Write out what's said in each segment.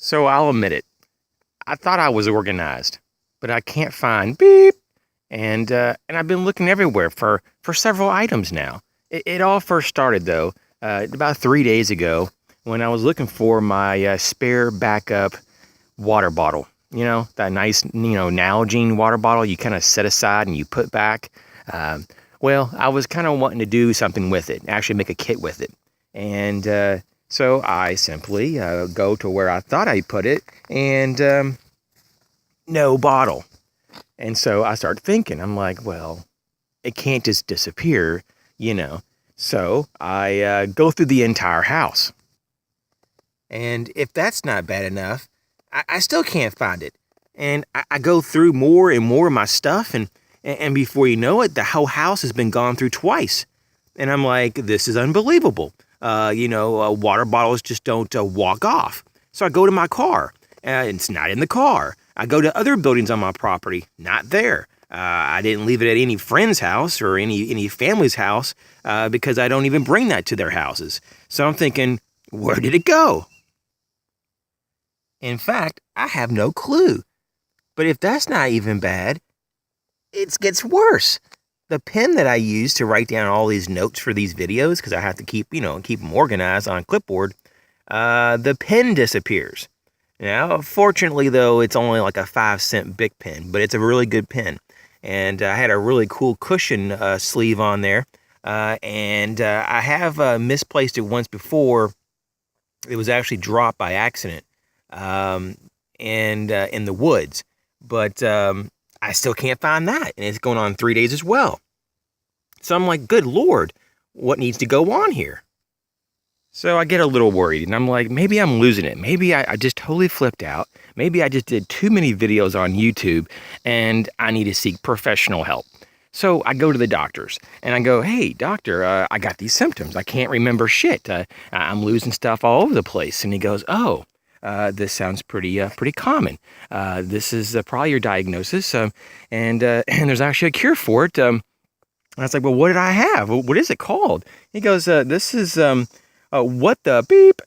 So I'll admit it. I thought I was organized, but I can't find beep. And I've been looking everywhere for several items now. It all first started though about 3 days ago when I was looking for my spare backup water bottle. You know, that nice, Nalgene water bottle you kind of set aside and you put back. Well, I was kind of wanting to do something with it, actually make a kit with it. And so I simply go to where I thought I put it and no bottle. And so I start thinking, I'm like, well, it can't just disappear, you know. So I go through the entire house. And if that's not bad enough, I still can't find it. And I go through more and more of my stuff, and before you know it, the whole house has been gone through twice. And I'm like, this is unbelievable. Water bottles just don't walk off. So I go to my car. It's not in the car. I go to other buildings on my property. Not there. I didn't leave it at any friend's house or any family's house because I don't even bring that to their houses. So I'm thinking, where did it go? In fact, I have no clue. But if that's not even bad, it gets worse. The pen that I use to write down all these notes for these videos, because I have to keep them organized on a clipboard, the pen disappears. Now, fortunately, though, it's only like a 5-cent Bic pen, but it's a really good pen. And I had a really cool cushion sleeve on there. And I have misplaced it once before. It was actually dropped by accident in the woods. But I still can't find that. And it's going on 3 days as well. So I'm like, good Lord, what needs to go on here? So I get a little worried, and I'm like, maybe I'm losing it. Maybe I just totally flipped out. Maybe I just did too many videos on YouTube, and I need to seek professional help. So I go to the doctors, and I go, hey, doctor, I got these symptoms. I can't remember shit. I'm losing stuff all over the place. And he goes, oh, this sounds pretty common. This is probably your diagnosis, and there's actually a cure for it. And I was like, well, what did I have? What is it called? He goes, this is what the beep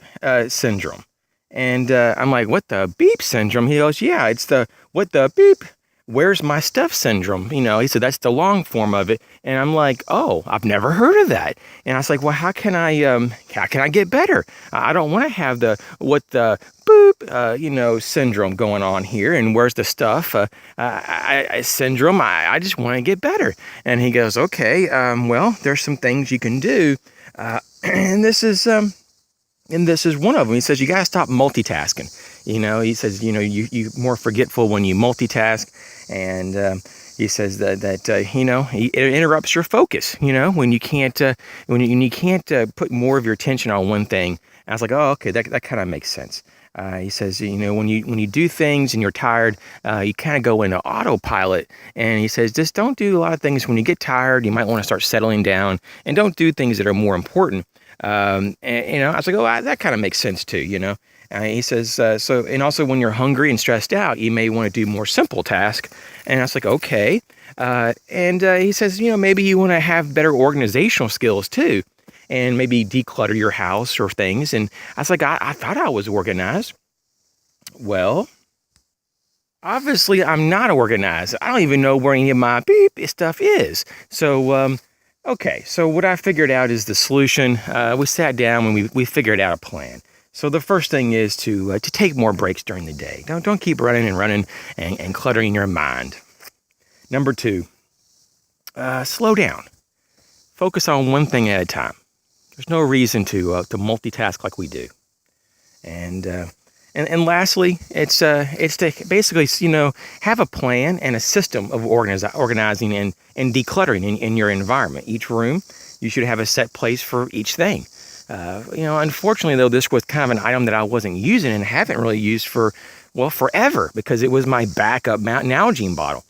syndrome. And I'm like, what the beep syndrome? He goes, yeah, it's the what the beep, where's my stuff syndrome? He said, that's the long form of it. And I'm like, oh, I've never heard of that. And I was like, well, how can I get better? I don't want to have the what the boop, syndrome going on here. And where's the stuff syndrome? I just want to get better. And he goes, okay, well, there's some things you can do. And this is one of them. He says, you got to stop multitasking. He says, you're more forgetful when you multitask. And he says that it interrupts your focus, when you can't, put more of your attention on one thing. And I was like, oh, okay, that kind of makes sense. He says, when you do things and you're tired, you kind of go into autopilot. And he says, just don't do a lot of things when you get tired. You might want to start settling down and don't do things that are more important. I was like, oh, that kind of makes sense too, he says, and also when you're hungry and stressed out, you may want to do more simple tasks. And I was like, okay. He says, maybe you want to have better organizational skills too. And maybe declutter your house or things. And I was like, I thought I was organized. Well, obviously I'm not organized. I don't even know where any of my beep stuff is. So, okay. So what I figured out is the solution. We sat down and we figured out a plan. So the first thing is to take more breaks during the day. Don't keep running and cluttering your mind. Number 2, slow down. Focus on one thing at a time. There's no reason to multitask like we do. And lastly, it's to basically, have a plan and a system of organizing and decluttering in your environment. Each room, you should have a set place for each thing. Unfortunately, though, this was kind of an item that I wasn't using and haven't really used for, forever because it was my backup Nalgene bottle.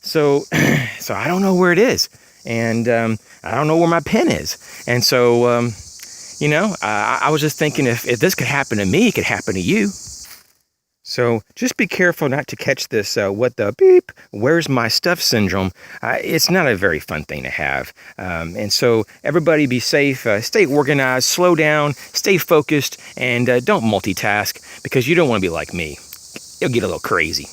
So I don't know where it is. And I don't know where my pen is. And so, I was just thinking if this could happen to me, it could happen to you. So just be careful not to catch this, what the beep, where's my stuff syndrome. It's not a very fun thing to have. And so everybody be safe, stay organized, slow down, stay focused, and don't multitask because you don't want to be like me. You'll get a little crazy.